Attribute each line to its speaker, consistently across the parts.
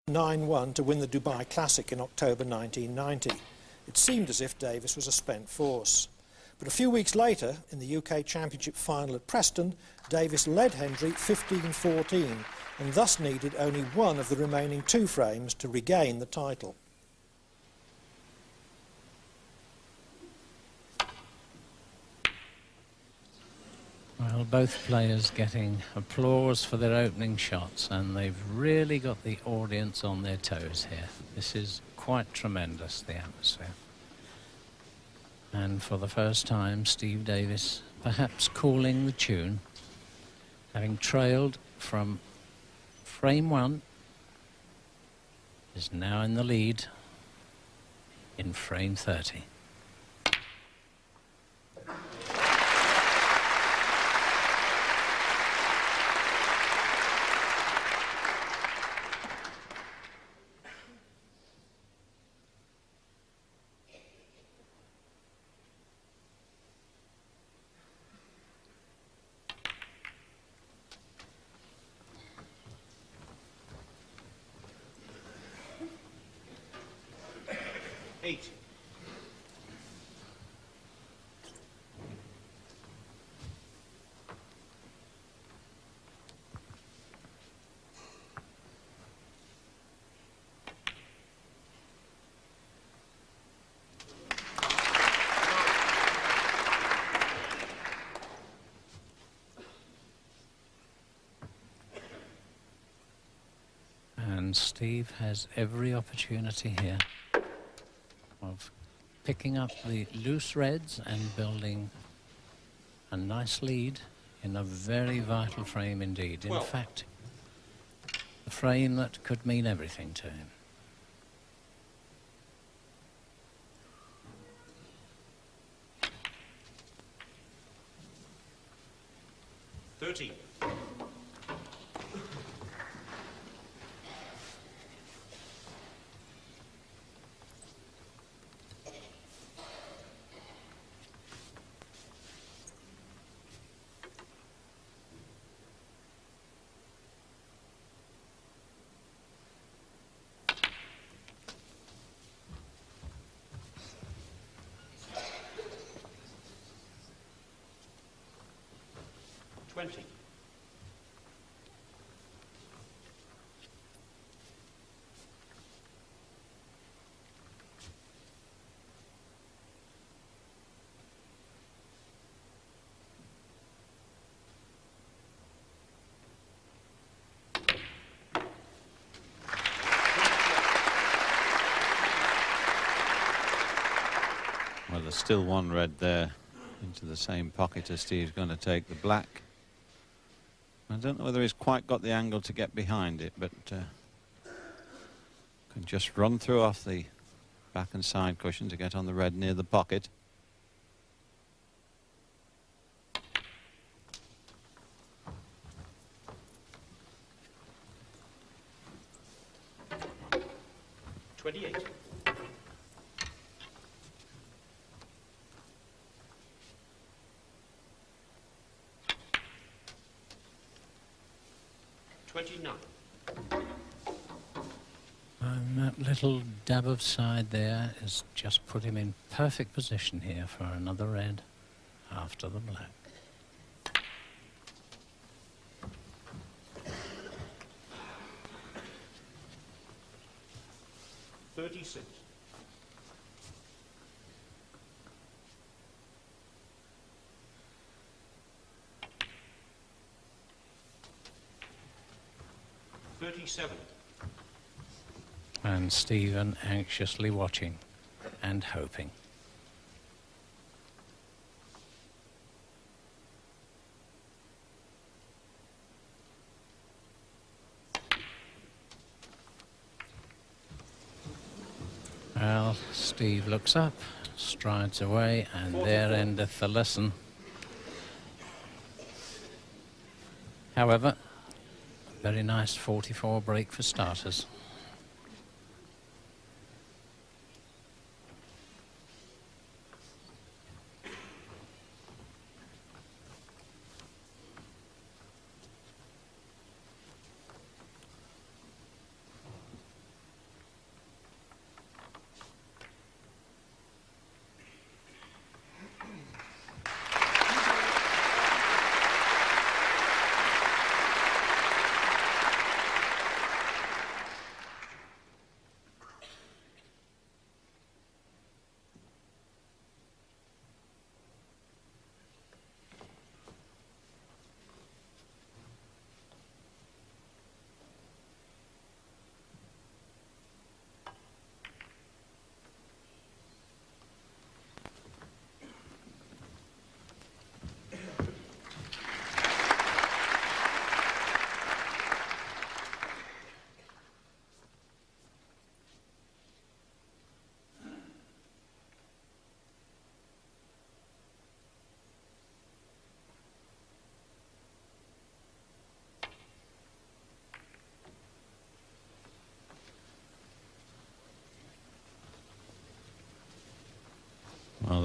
Speaker 1: 9-1 to win the Dubai Classic in October 1990. It seemed as if Davis was a spent force. But a few weeks later, in the UK Championship final at Preston, Davis led Hendry 15-14 and thus needed only one of the remaining 2 frames to regain the title.
Speaker 2: Well, both players getting applause for their opening shots, and they've really got the audience on their toes here. This is quite tremendous, the atmosphere. And for the first time, Steve Davis perhaps calling the tune, having trailed from frame 1, is now in the lead in frame 30. And Steve has every opportunity here of picking up the loose reds and building a nice lead in a very vital frame indeed. In fact, a frame that could mean everything to him.
Speaker 3: Well, there's still one red there into the same pocket as Steve's going to take the black. I don't know whether he's quite got the angle to get behind it, but can just run through off the back and side cushion to get on the red near the pocket.
Speaker 2: And that little dab of side there has just put him in perfect position here for another red after the black. And Stephen anxiously watching and hoping. Well, Steve looks up, strides away, and there endeth the lesson. However, very nice 44 break for starters.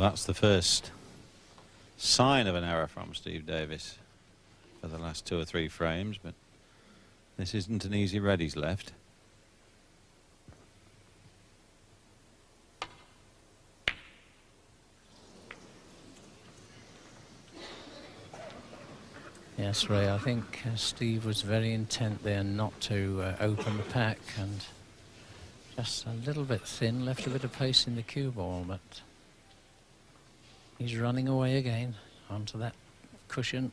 Speaker 3: that's the first sign of an error from Steve Davis for the last 2 or 3 frames, but this isn't an easy red he's left.
Speaker 2: Yes, Ray, I think Steve was very intent there not to open the pack, and just a little bit thin, left a bit of pace in the cue ball, but he's running away again onto that cushion.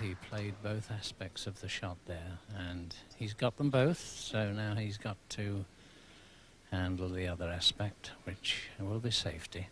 Speaker 2: He played both aspects of the shot there, and he's got them both, so now he's got to handle the other aspect, which will be safety.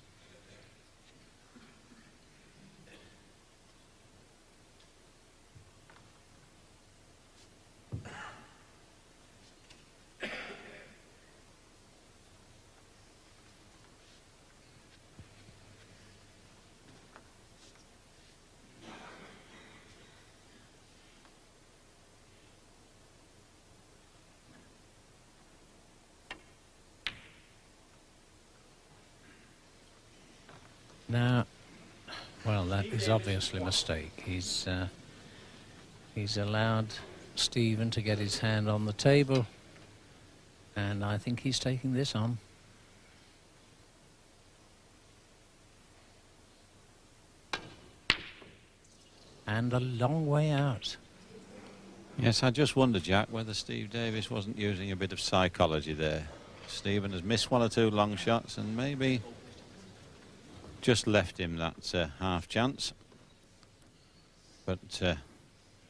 Speaker 2: Now, well, that is obviously a mistake. He's allowed Stephen to get his hand on the table, and I think he's taking this on. And a long way out.
Speaker 3: Yes, I just wonder, Jack, whether Steve Davis wasn't using a bit of psychology there. Stephen has missed 1 or 2 long shots and maybe just left him that half chance. But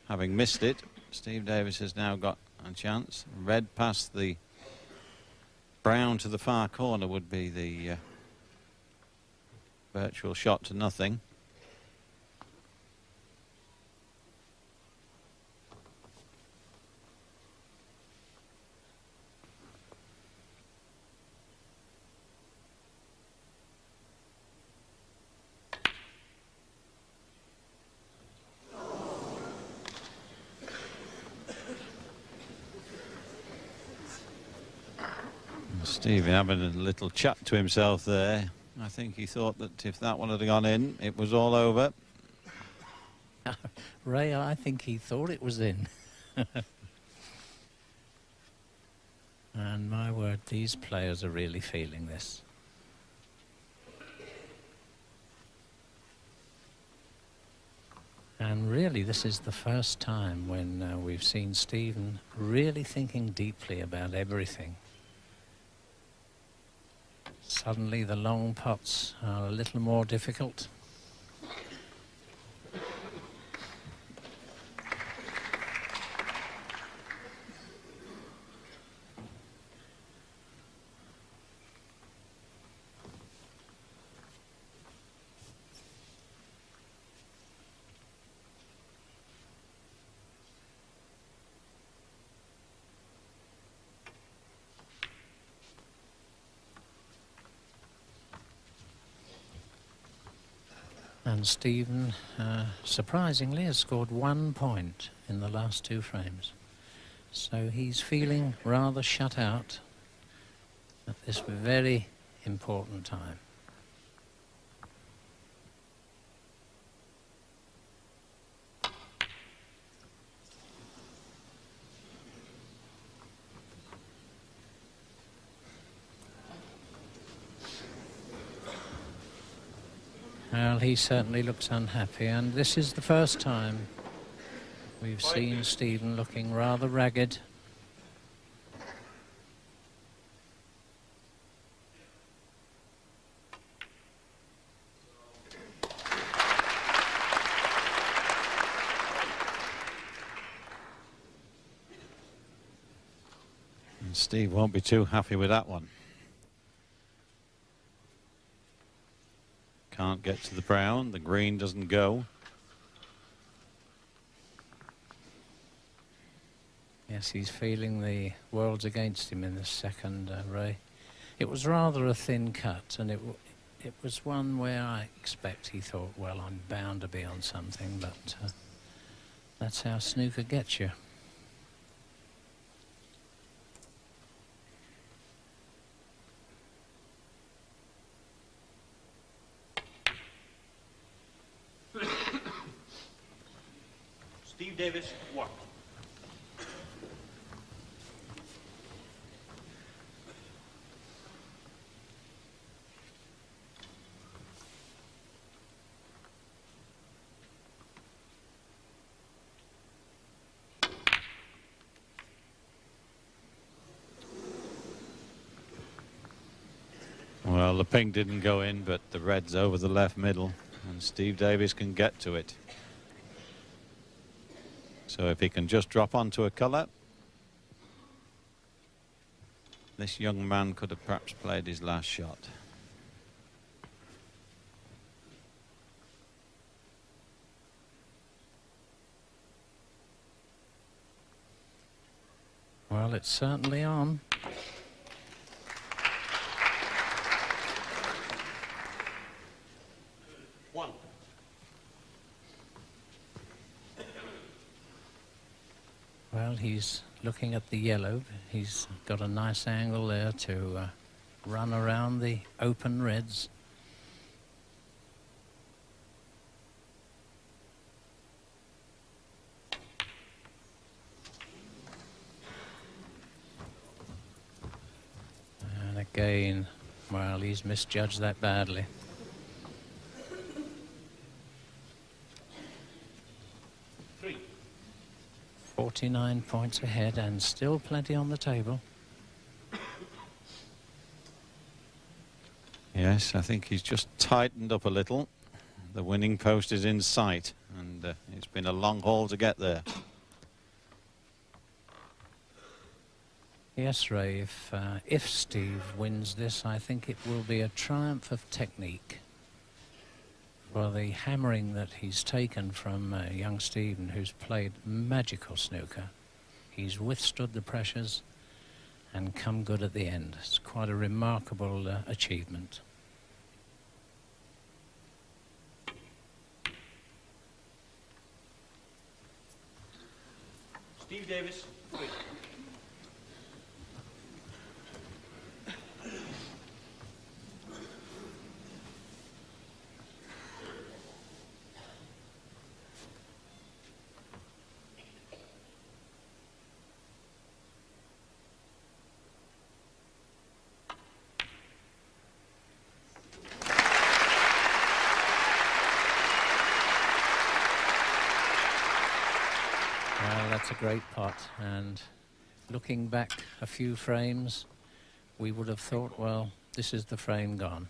Speaker 3: having missed it, Steve Davis has now got a chance. Red past the brown to the far corner would be the virtual shot to nothing. Stevie having a little chat to himself there. I think he thought that if that one had gone in, it was all over.
Speaker 2: Ray, I think he thought it was in. And my word, these players are really feeling this. And really, this is the first time when we've seen Stephen really thinking deeply about everything. Suddenly the long pots are a little more difficult. And Stephen, surprisingly, has scored 1 point in the last 2 frames. So he's feeling rather shut out at this very important time. Well, he certainly looks unhappy, and this is the first time we've seen Stephen looking rather ragged.
Speaker 3: Steve won't be too happy with that one. Can't get to the brown. The green doesn't go.
Speaker 2: Yes, he's feeling the world's against him in the second, Ray. It was rather a thin cut, and it was one where I expect he thought, well, I'm bound to be on something, but that's how snooker gets you.
Speaker 4: Steve Davis, 1.
Speaker 3: Well, the pink didn't go in, but the red's over the left middle, and Steve Davis can get to it. So if he can just drop onto a colour, this young man could have perhaps played his last shot.
Speaker 2: Well, it's certainly on. Well, he's looking at the yellow. He's got a nice angle there to run around the open reds. And again, well, he's misjudged that badly. 49 points ahead and still plenty on the table.
Speaker 3: Yes, I think he's just tightened up a little. The winning post is in sight, and it's been a long haul to get there.
Speaker 2: Yes, Ray, if Steve wins this, I think it will be a triumph of technique. For the hammering that he's taken from young Stephen, who's played magical snooker. He's withstood the pressures and come good at the end. It's quite a remarkable achievement.
Speaker 4: Steve Davis, 3.
Speaker 2: Well, that's a great pot, and looking back a few frames, we would have thought, well, this is the frame gone.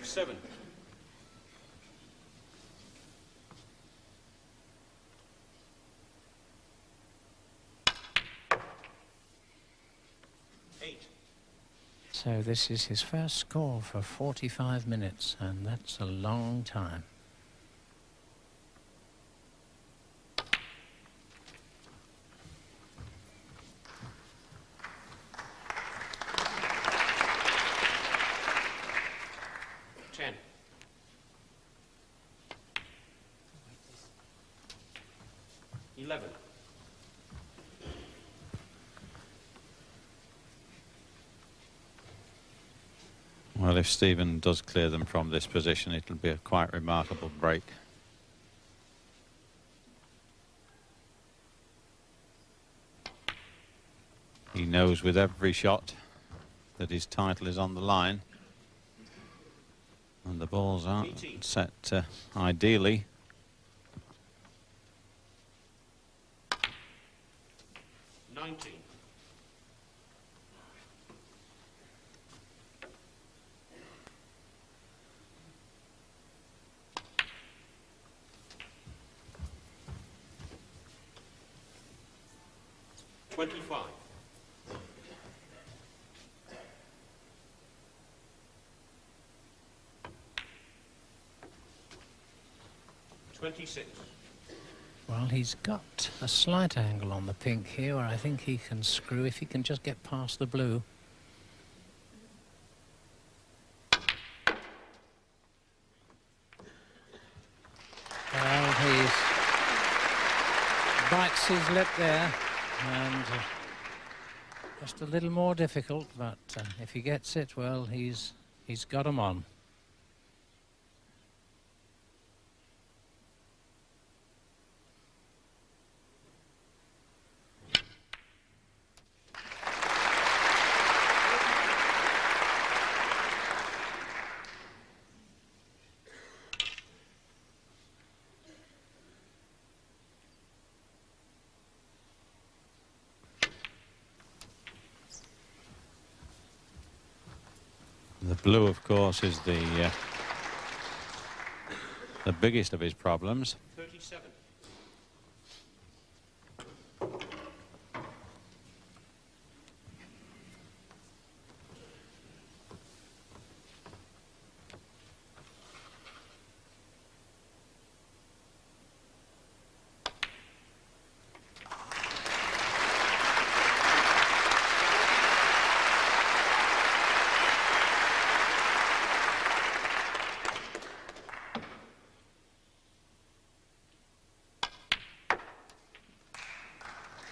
Speaker 4: Seven. 8.
Speaker 2: So this is his first score for 45 minutes, and that's a long time.
Speaker 3: Well, if Stephen does clear them from this position, it'll be a quite remarkable break. He knows with every shot that his title is on the line. And the balls are set ideally.
Speaker 4: 25. 26.
Speaker 2: Well, he's got a slight angle on the pink here where I think he can screw if he can just get past the blue. Well, he bites his lip there, and just a little more difficult, but if he gets it, well, he's got him on.
Speaker 3: The blue, of course, is the biggest of his problems.
Speaker 4: 37.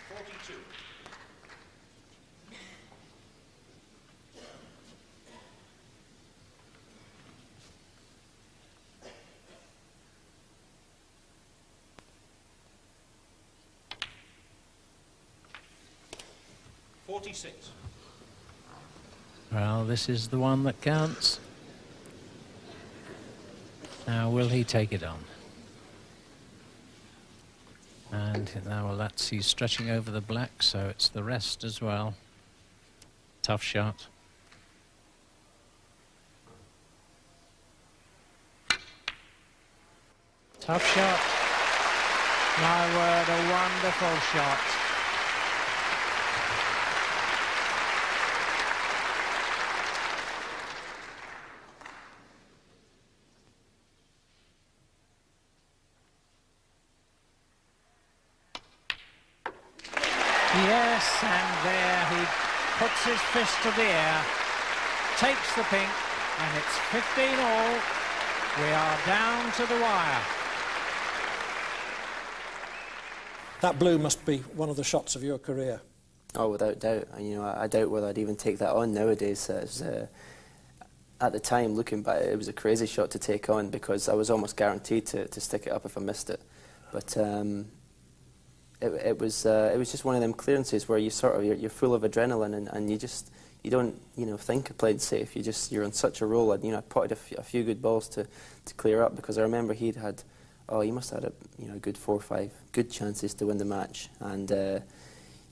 Speaker 4: 42. 46.
Speaker 2: Well, this is the one that counts. Now, will he take it on? And now, well, he's stretching over the black, so it's the rest as well. Tough shot. Tough shot. My word, a wonderful shot. Yes, and there he puts his fist to the air, takes the pink, and it's 15 all. We are down to the wire.
Speaker 1: That blue must be one of the shots of your career.
Speaker 5: Oh, without doubt. You know, I doubt whether I'd even take that on nowadays. At the time, looking back, it was a crazy shot to take on because I was almost guaranteed to stick it up if I missed it. But it was just one of them clearances where you you're full of adrenaline and you don't think of playing safe. You're on such a roll. And I potted a few good balls to clear up because I remember he must have had a good 4 or 5 good chances to win the match, and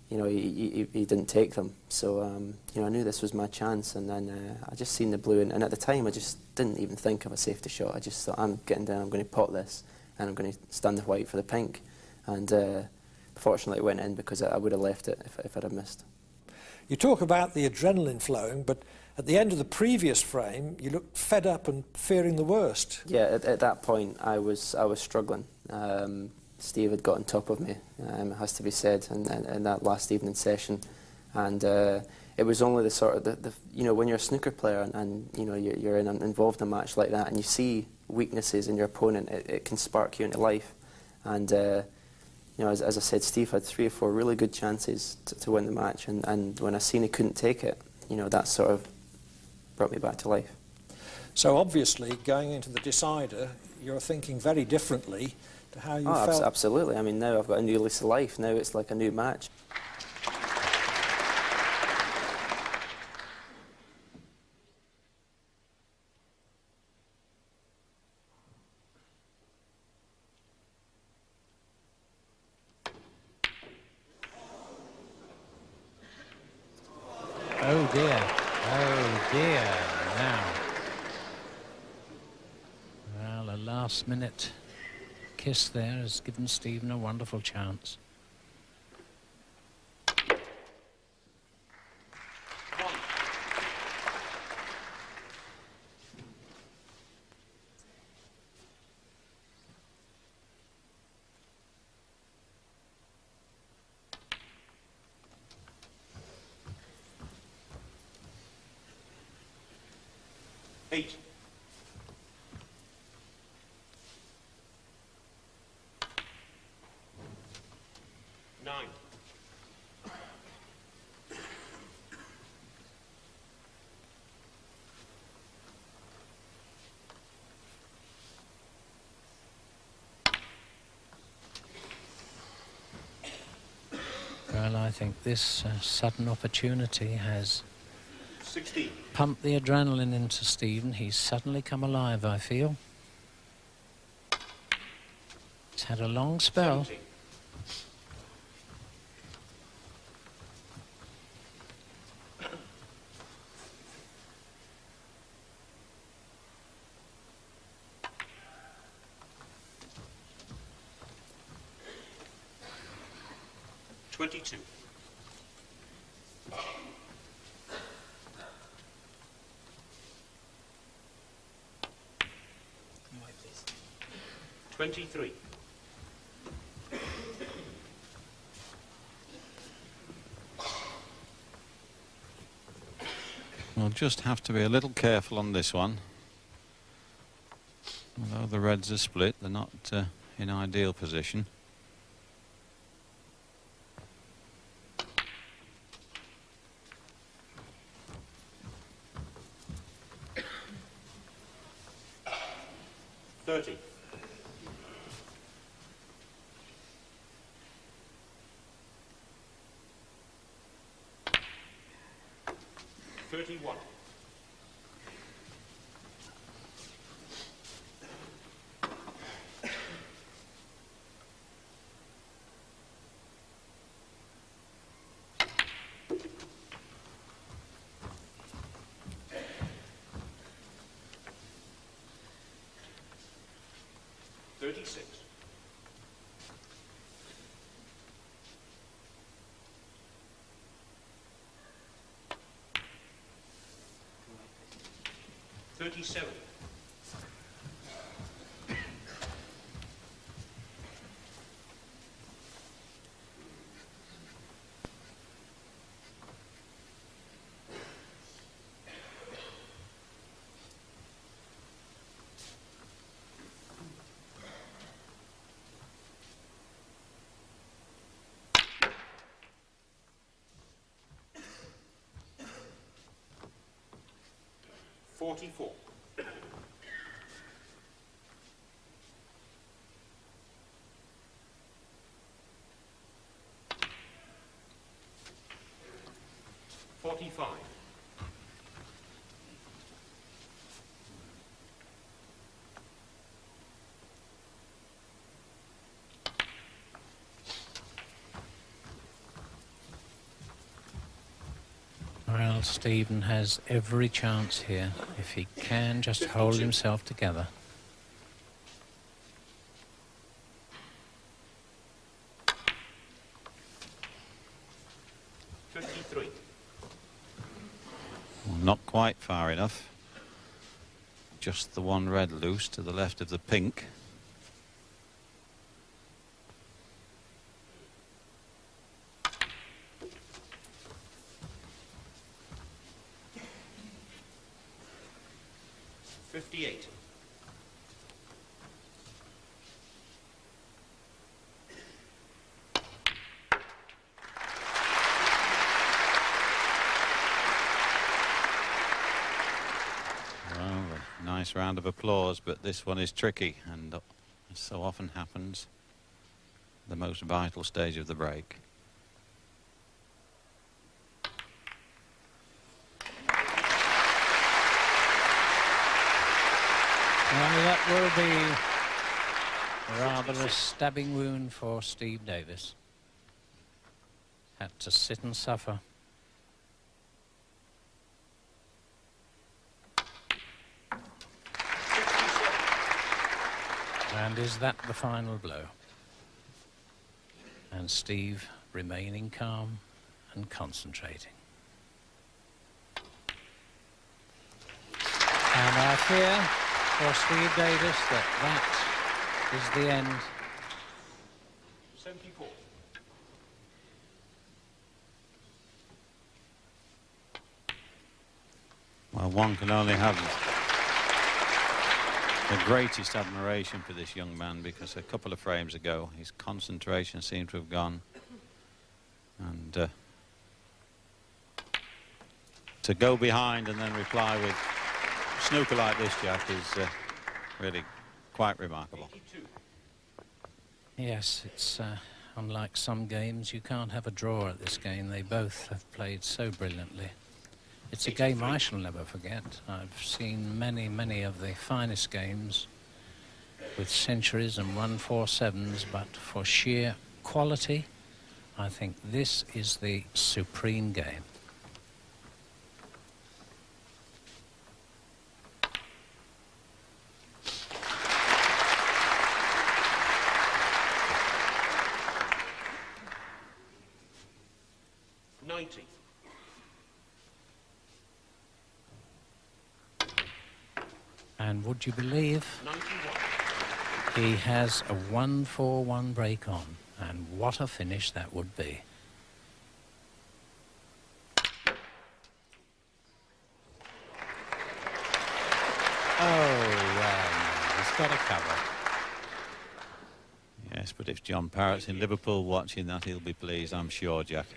Speaker 5: he didn't take them. So I knew this was my chance, and then I just seen the blue, and at the time I just didn't even think of a safety shot. I just thought, I'm getting down, I'm going to pot this, and I'm going to stand the white for the pink, and fortunately it went in because I would have left it if I'd have missed.
Speaker 1: You talk about the adrenaline flowing, but at the end of the previous frame, you looked fed up and fearing the worst.
Speaker 5: Yeah, at that point, I was struggling. Steve had got on top of me, it has to be said, in that last evening session, and it was only the sort of when you're a snooker player and you're involved in a match like that, and you see weaknesses in your opponent, it can spark you into life, and. As I said, Steve had 3 or 4 really good chances to win the match, and when I seen he couldn't take it, that sort of brought me back to life.
Speaker 1: So obviously, going into the decider, you're thinking very differently to how you felt.
Speaker 5: Absolutely. I mean, now I've got a new lease of life. Now it's like a new match.
Speaker 2: Oh dear, oh dear, now. Well, a last minute kiss there has given Stephen a wonderful chance.
Speaker 4: 8. 9.
Speaker 2: 'Well, I think this sudden opportunity has
Speaker 4: 16.
Speaker 2: pumped the adrenaline into Stephen. He's suddenly come alive, I feel. He's had a long spell.
Speaker 4: 17. 22. 23.
Speaker 3: We'll just have to be a little careful on this one. Although the reds are split, they're not in ideal position.
Speaker 4: Thirty. 31. 36. 37. 44. 45.
Speaker 2: 'Well, Stephen has every chance here if he can just hold himself together.
Speaker 4: 53.
Speaker 3: Well, not quite far enough. Just the one red loose to the left of the pink.
Speaker 4: 58.
Speaker 3: 'Nice round of applause, but this one is tricky, and as so often happens, the most vital stage of the break.
Speaker 2: Well, that will be rather a stabbing wound for Steve Davis. Had to sit and suffer. And is that the final blow? And Steve remaining calm and concentrating. And I fear for Steve Davis that is the end.
Speaker 4: 74.
Speaker 3: Well, one can only have the greatest admiration for this young man, because a couple of frames ago his concentration seemed to have gone, and to go behind and then reply with snooker like this, Jack, is really quite remarkable.
Speaker 4: 82.
Speaker 2: Yes, it's unlike some games. You can't have a draw at this game. They both have played so brilliantly. It's a game I shall never forget. I've seen many, many of the finest games with centuries and 147s, but for sheer quality, I think this is the supreme game. And would you believe
Speaker 4: 91.
Speaker 2: he has a 1-4-1 break on, and what a finish that would be. Oh, well, he's got a cover.
Speaker 3: Yes, but if John Parrott's in Liverpool watching that, he'll be pleased, I'm sure, Jack.